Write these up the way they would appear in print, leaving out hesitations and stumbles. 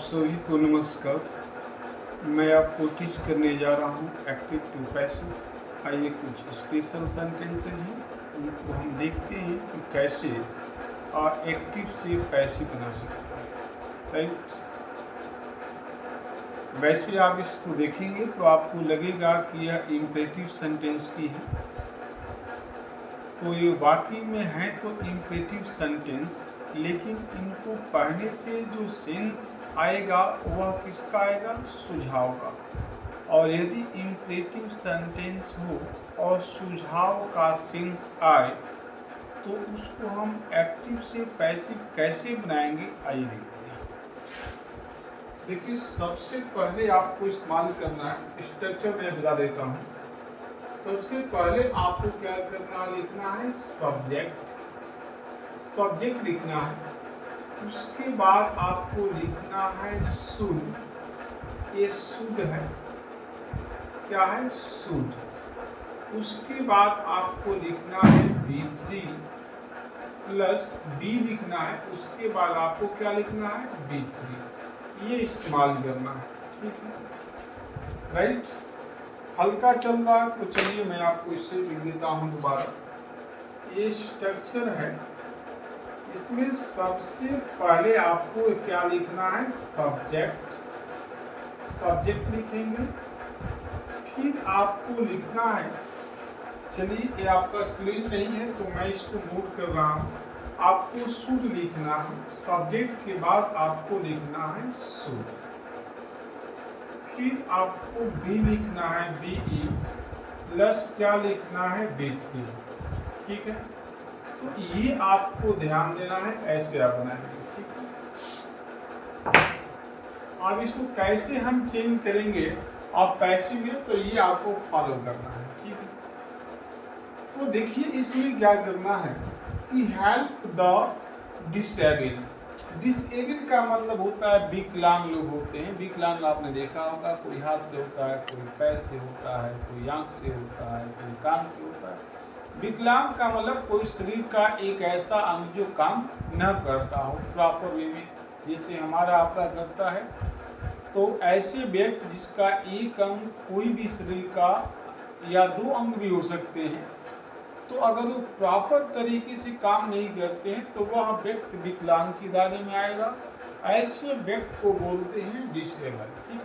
सभी को नमस्कार। मैं आपको टीच करने जा रहा हूँ एक्टिव टू पैसिव। आइए कुछ स्पेशल सेंटेंसेज हैं, उनको हम देखते हैं कि कैसे एक्टिव से पैसिव बना सकते हैं। राइट, वैसे आप इसको देखेंगे तो आपको लगेगा कि यह इम्पेरेटिव सेंटेंस की है, तो ये वाकई में है तो इम्पेरेटिव सेंटेंस, लेकिन इनको पढ़ने से जो सेंस आएगा वह किसका आएगा? सुझाव का। और यदि इम्पेरेटिव सेंटेंस हो और सुझाव का सेंस आए तो उसको हम एक्टिव से पैसिव कैसे बनाएंगे, आइए देखते हैं। देखिए, सबसे पहले आपको इस्तेमाल करना है स्ट्रक्चर, मैं बता देता हूँ। सबसे पहले आपको क्या करना, लिखना है सब्जेक्ट लिखना है। उसके बाद आपको लिखना है शुड, ये शुड है, क्या है? शुड। उसके बाद आपको लिखना है B3 प्लस B लिखना है। उसके बाद आपको क्या लिखना है? B3। ये इस्तेमाल करना है, ठीक है? राइट, हल्का चल रहा है तो चलिए मैं आपको इससे लिख देता हूँ दोबारा। ये स्ट्रक्चर है, इसमें सबसे पहले आपको क्या लिखना है? सब्जेक्ट लिखेंगे। फिर आपको लिखना है, चलिए ये आपका क्लीन नहीं है तो मैं इसको नोट कर रहा हूँ। आपको शुड लिखना है, सब्जेक्ट के बाद आपको लिखना है शुड। फिर आपको बी लिखना है BE प्लस क्या लिखना है? B3, ठीक है? तो ये आपको ध्यान देना है, ऐसे आप बनाएंगे, ठीक है? अब इसको कैसे हम चेंज करेंगे और पैसिव में, तो ये आपको फॉलो करना है, ठीक है? तो देखिए इसमें क्या करना है कि हेल्प द डिसेबल। डिसेबल का मतलब होता है विकलांग लोग होते हैं। विकलांग आपने देखा होगा, कोई हाथ से होता है, कोई पैर से होता है, कोई आंख से होता है, कोई कान से होता है। विकलांग का मतलब कोई शरीर का एक ऐसा अंग जो काम न करता हो प्रॉपर वे में, जैसे हमारा आपका करता है। तो ऐसे व्यक्ति जिसका एक अंग, कोई भी शरीर का या दो अंग भी हो सकते हैं, तो अगर वो प्रॉपर तरीके से काम नहीं करते हैं तो वह व्यक्ति विकलांग की दायरे में आएगा। ऐसे व्यक्ति को बोलते हैं डिसेबल, ठीक?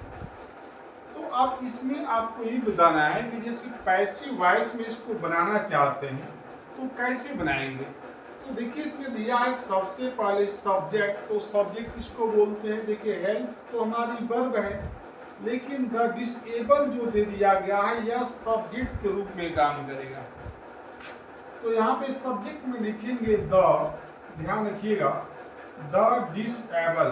तो अब इसमें आपको ये बताना है कि जैसे पैसिव वॉइस में इसको बनाना चाहते हैं तो कैसे बनाएंगे। तो देखिए इसमें दिया है सबसे पहले सब्जेक्ट। तो सब्जेक्ट किसको बोलते हैं? देखिए हेल्प तो हमारी वर्ब है, लेकिन द डिसेबल जो दे दिया गया है यह सब्जेक्ट के रूप में काम करेगा। तो यहाँ पे सब्जेक्ट में लिखेंगे द, ध्यान रखिएगा, द डिसेबल।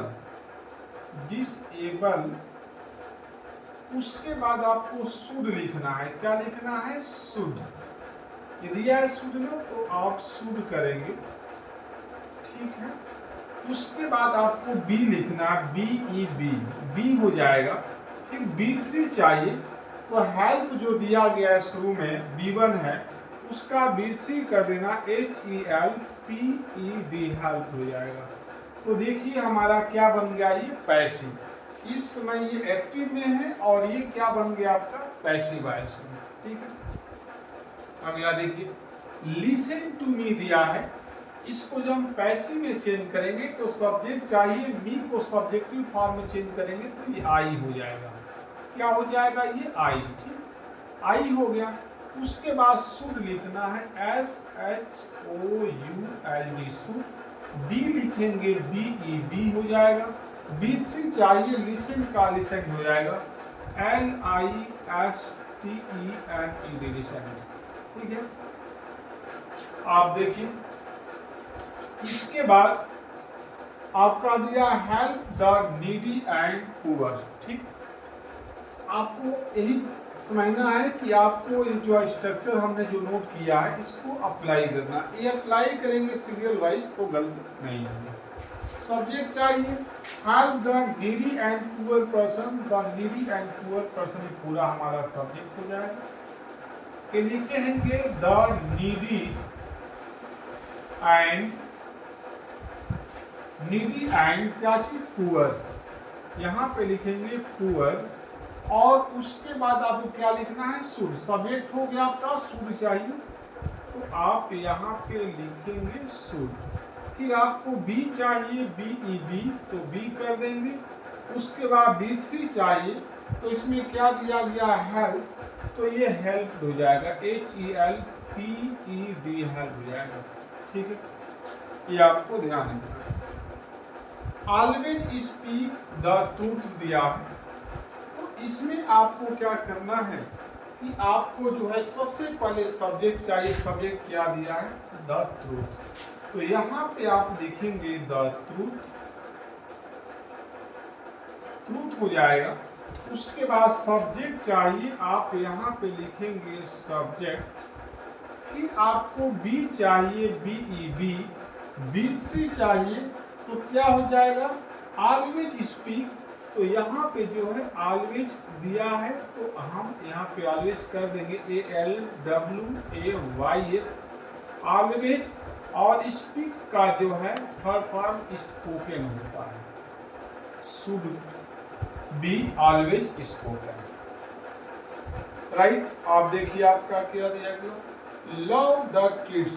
उसके बाद आपको शुड लिखना है। क्या लिखना है? शुड। ये दिया है शुड लो, तो आप शुड करेंगे, ठीक है? उसके बाद आपको बी लिखना है, बी हो जाएगा। फिर B3 चाहिए, तो हेल्प जो दिया गया है शुरू में B1 है, उसका B3 कर देना, HELPED, हेल्प हो जाएगा। तो देखिए हमारा क्या बन गया? ये पैसिव। इस समय ये एक्टिव में है और ये क्या बन गया आपका? पैसिव वॉइस में, ठीक है? अगला देखिए, लिसन टू मी दिया है। इसको जब हम पैसिव में चेंज करेंगे तो सब्जेक्ट चाहिए, मी को सब्जेक्टिव फॉर्म में चेंज करेंगे तो ये आई हो जाएगा। क्या हो जाएगा? ये आई, ठीक? आई हो गया। उसके बाद शुड लिखना है, SHOULD, शुड। बी लिखेंगे BE हो जाएगा। B3 चाहिए, लिसन का लिसन हो जाएगा, LISTENED, लिसन, ठीक है? आप देखिए इसके बाद आपका दिया help the needy and poor, ठीक? आपको यही समझना है कि आपको ये जो स्ट्रक्चर हमने जो नोट किया है इसको अप्लाई करना। ये अप्लाई करेंगे सीरियल वाइज तो गलत नहीं होगा। सब्जेक्ट चाहिए, help the needy and poor person. The needy and poor person पूरा हमारा सब्जेक्ट हो जाएगा। ये लिखेंगे द नीडी एंड क्या चीज? पुअर। यहाँ पे लिखेंगे पुअर, और उसके बाद आपको क्या लिखना है, शुड। सब्जेक्ट हो गया आपका, शुड चाहिए, तो आप यहाँ पे लिखेंगे शुड। कि आपको बी चाहिए, BEB, तो बी कर देंगे। उसके बाद B3 चाहिए, तो इसमें क्या दिया गया, हेल्प, तो ये हेल्प हो जाएगा, HELPED, हेल्प हो जाएगा। ठीक है, ये आपको ध्यान रखना है। ऑलवेज स्पीक द ट्रूथ दिया है, तो इसमें आपको क्या करना है कि आपको जो है सबसे पहले सब्जेक्ट चाहिए। सब्जेक्ट क्या दिया है, द ट्रूथ, तो यहाँ पे आप लिखेंगे द ट्रूथ, ट्रूथ हो जाएगा। उसके बाद सब्जेक्ट चाहिए, आप यहाँ पे लिखेंगे सब्जेक्ट। फिर आपको बी चाहिए, BEB, B3 चाहिए, तो क्या हो जाएगा, ऑलवेज स्पीक, तो यहाँ पे जो है ऑलवेज दिया है, तो हम यहाँ पे ऑलवेज कर देंगे ALWAYS, ऑलवेज। और स्पीक का जो है थर्ड फॉर्म स्पोकन होता है, should be always spoken, right. आप देखिए आपका क्या दिया गया, लव द किड्स,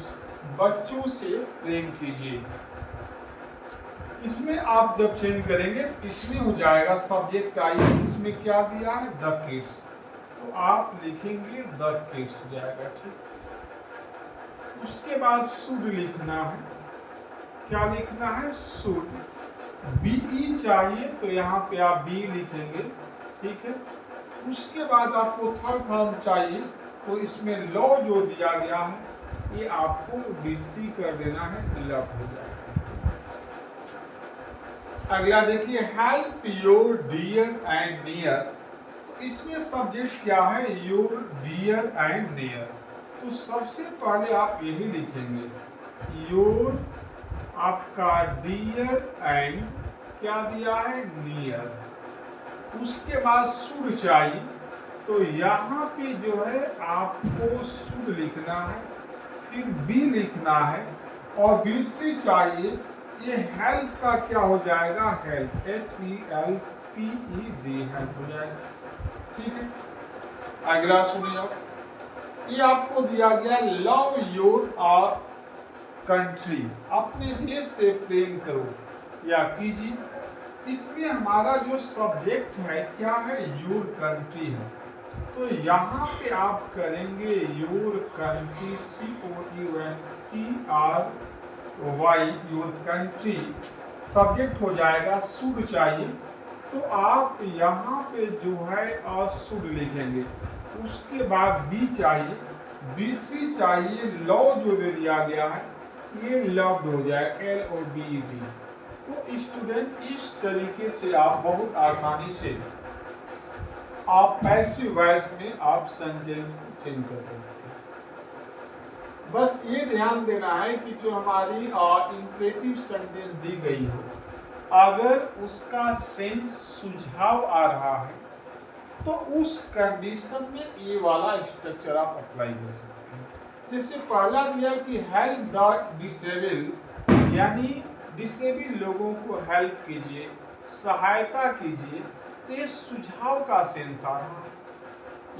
बच्चों से प्रेम कीजिए। इसमें आप जब चेंज करेंगे, इसमें हो जाएगा सब्जेक्ट चाहिए, इसमें क्या दिया है, द किड्स, तो आप लिखेंगे द किड्स जाएगा। ठीक, उसके बाद शुड लिखना है, क्या लिखना है, शुड। BE चाहिए, तो यहाँ पे आप बी लिखेंगे। ठीक है, उसके बाद आपको थर्ड फॉर्म चाहिए, तो इसमें लॉ जो दिया गया है ये आपको B3 कर देना है, लव हो जाएगा। अगला देखिए, help your dear and near, तो इसमें सब्जेक्ट क्या है, योर डियर एंड नियर, तो सबसे पहले आप यही लिखेंगे, योर आपका डियर एंड क्या दिया है, नियर। उसके बाद शुड चाहिए, तो यहाँ पे जो है आपको शुड लिखना है, फिर बी लिखना है, और B3 चाहिए। ये हेल्प का क्या हो जाएगा, हेल्प, HELPED, हेल्प हो जाएगा। ठीक है, अगला सुनिए आप, ये आपको दिया गया, लव योर कंट्री, अपने देश से प्रेम करो या कीजिए। इसमें हमारा जो सब्जेक्ट है क्या है, योर कंट्री है, तो यहाँ पे आप करेंगे your country, COUNTRY, your country. Subject हो जाएगा, शुड चाहिए, तो आप यहाँ पे जो है शुड लिखेंगे। उसके बाद बी चाहिए, B3 चाहिए, लॉ जो दे दिया गया है ये लव्ड हो जाए, LOVED। तो स्टूडेंट इस तरीके से आप बहुत आसानी से आप पैसिव वॉइस में आप सेंटेंस को चेंज कर सकते हैं। बस ये ध्यान देना है कि जो हमारी इंपरेटिव सेंटेंस दी गई हो, अगर उसका सेंस सुझाव आ रहा है तो उस कंडीशन में ये वाला स्ट्रक्चर आप अप्लाई कर सकते हैं। जैसे पहला दिया कि हेल्प द डिसेबल, यानी डिसेबल लोगों को हेल्प कीजिए, सहायता कीजिए, तो ये सुझाव का सेंस आ रहा है।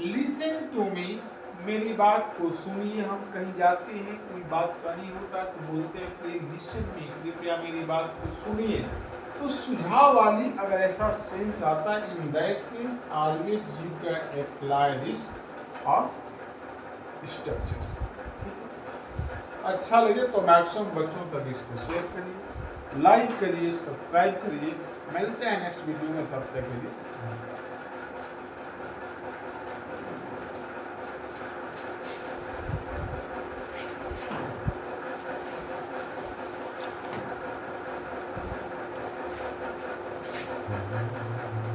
लिसन टू मी, मेरी बात को सुनिए। हम कहीं जाते हैं, कोई बात करनी होता है तो बोलते हैं प्लीज लिसन मी, कृपया मेरी बात को सुनिए। तो सुझाव वाली अगर ऐसा सेंस आता है, in that case always you can apply this और स्ट्रक्चर्स। अच्छा लगे तो मैक्सिमम बच्चों तक इसको शेयर करिए, लाइक करिए, सब्सक्राइब करिए। मिलते हैं नेक्स्ट वीडियो में, तब तक के लिए।